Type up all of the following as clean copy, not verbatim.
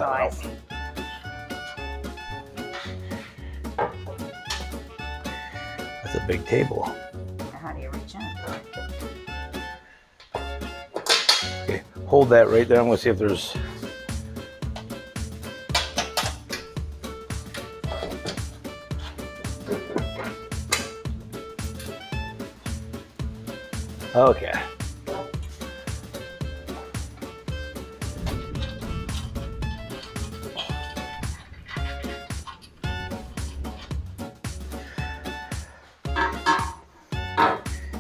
that I out. see. That's a big table. How do you reach in? Okay, hold that right there. I'm gonna see if there's. Okay.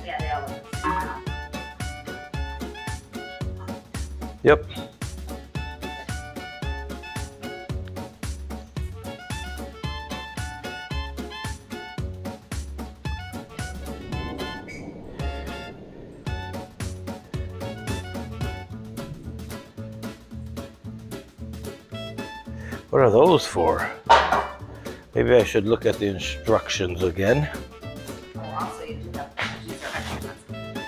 Yeah, they all look. Yep. What are those for? Maybe I should look at the instructions again. Oh, also you do have these are extra ones.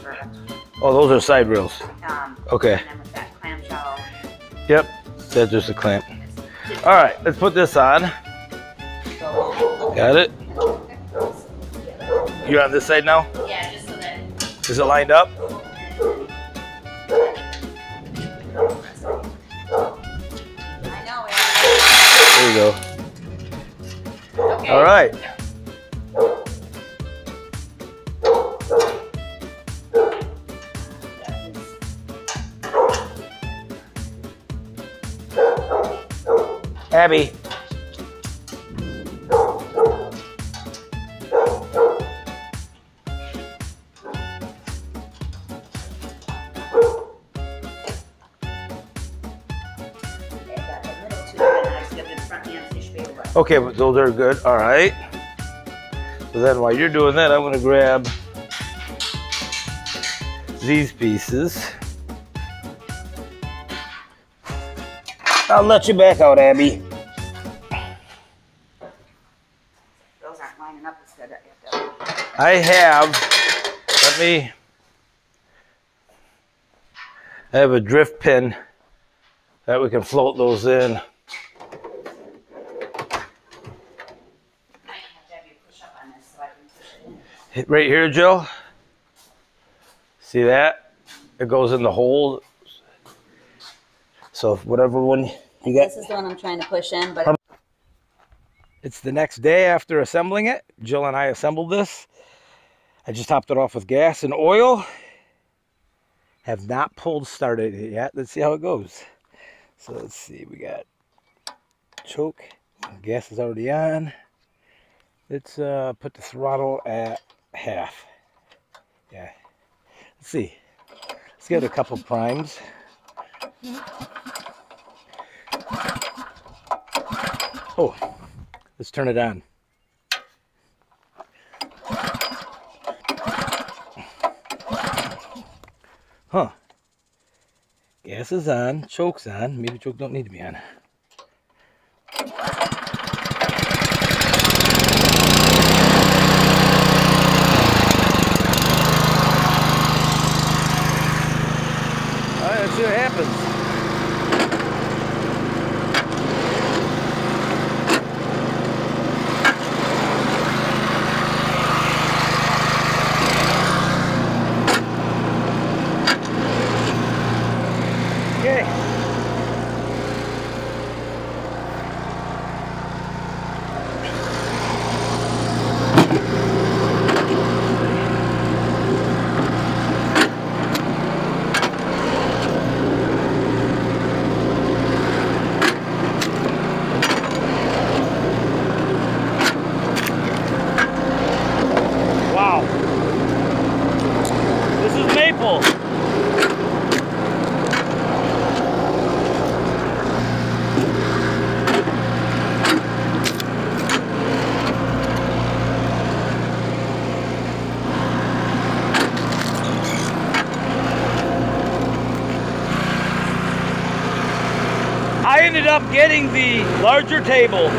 Or extra. Oh, those are side rails. Okay. And then with that clamshell. Yep, that's just a clamp. All right, let's put this on. Got it? You're on this side now? Yeah, just so that. Is it lined up? I know it. There you go. Okay. All right. Abby. Okay, but those are good. All right. So then while you're doing that, I'm going to grab these pieces. I'll let you back out, Abby. Those aren't lining up as good. I have a drift pin that we can float those in. Hit right here, Jill. See that? It goes in the hole. So whatever one you got. This is the one I'm trying to push in, but It's the next day after assembling it. Jill and I assembled this. I just topped it off with gas and oil. Have not started it yet. Let's see how it goes. So let's see. We got choke. Gas is already on. Let's put the throttle at half. Yeah. Let's see. Let's get a couple primes. Oh, let's turn it on. Huh. Gas is on, choke's on. Maybe choke don't need to be on. Let's see what happens. Okay. Wow. This is maple. I ended up getting the larger table.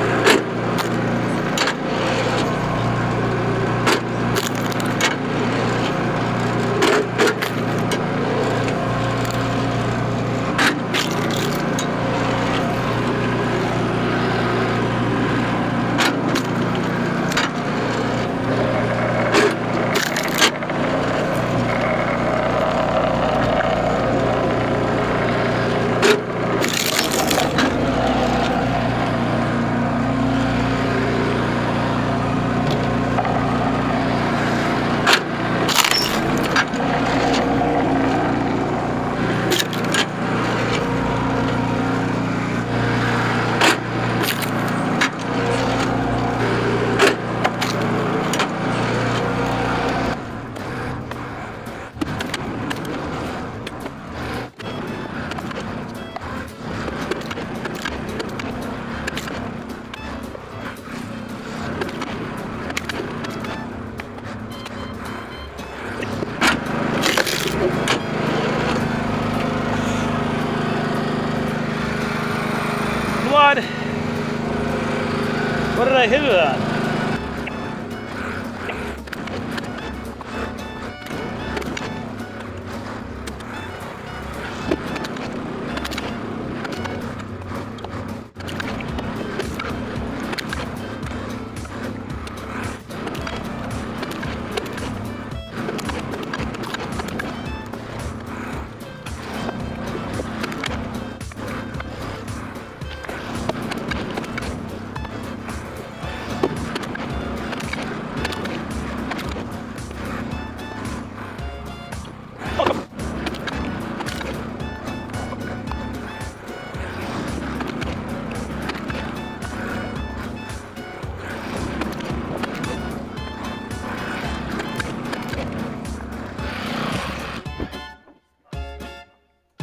I hit it on?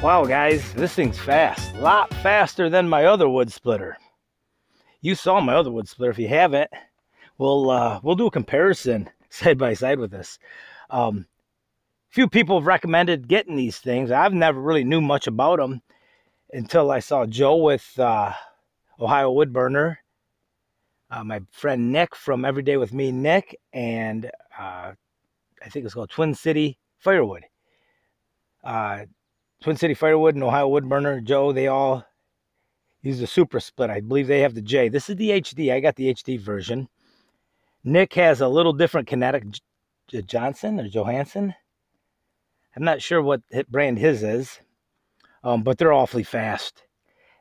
Wow, guys, this thing's fast. A lot faster than my other wood splitter. You saw my other wood splitter. If you haven't, we'll do a comparison side by side with this. Few people have recommended getting these things. I've never really knew much about them until I saw Joe with Ohio Wood Burner. My friend Nick from Everyday with Me, Nick, and I think it's called Twin City Firewood. Twin City Firewood and Ohio Wood Burner, Joe, they all use the SuperSplit. I believe they have the J. This is the HD. I got the HD version. Nick has a little different kinetic, Johnson or Johansson. I'm not sure what brand his is, but they're awfully fast.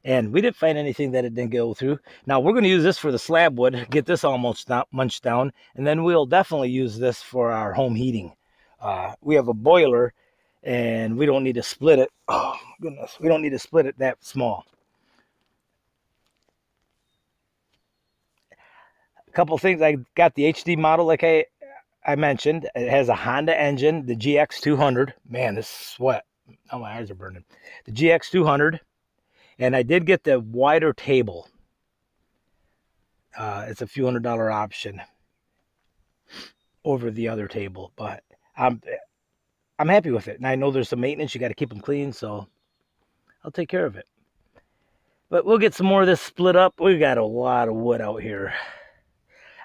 And we didn't find anything that it didn't go through. Now, we're going to use this for the slab wood, get this almost munched down, and then we'll definitely use this for our home heating. We have a boiler, and we don't need to split it. Oh, goodness. We don't need to split it that small. A couple things. I got the HD model like I mentioned. It has a Honda engine, the GX200. Man, this sweat. Oh, my eyes are burning. The GX200. And I did get the wider table. It's a few $100 option over the other table. But I'm happy with it. And I know there's some maintenance. You got to keep them clean. So I'll take care of it. But we'll get some more of this split up. We got a lot of wood out here.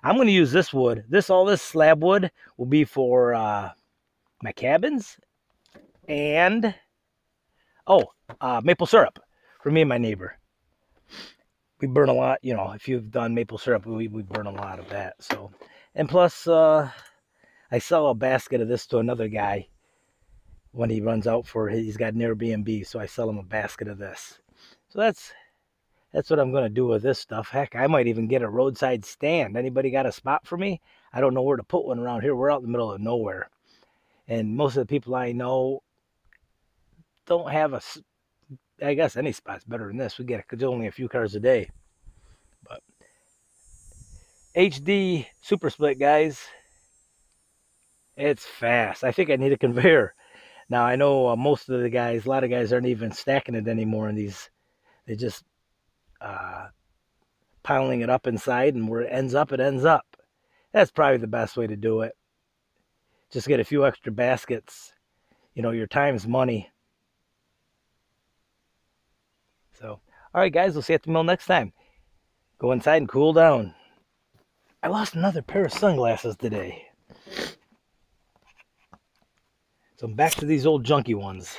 I'm going to use this wood. All this slab wood will be for my cabins. And, maple syrup for me and my neighbor. We burn a lot. You know, if you've done maple syrup, we burn a lot of that. So, and plus, I sell a basket of this to another guy when he runs out he's got an Airbnb. So I sell him a basket of this. So that's what I'm going to do with this stuff. Heck, I might even get a roadside stand. Anybody got a spot for me? I don't know where to put one around here. We're out in the middle of nowhere. And most of the people I know don't have I guess any spot's better than this. We get only a few cars a day. But HD SuperSplit, guys. It's fast. I think I need a conveyor. Now, I know a lot of guys aren't even stacking it anymore in these. They just piling it up inside, and where it ends up, it ends up. That's probably the best way to do it. Just get a few extra baskets. You know, your time's money. So, all right, guys, we'll see you at the mill next time. Go inside and cool down. I lost another pair of sunglasses today. So I'm back to these old junky ones.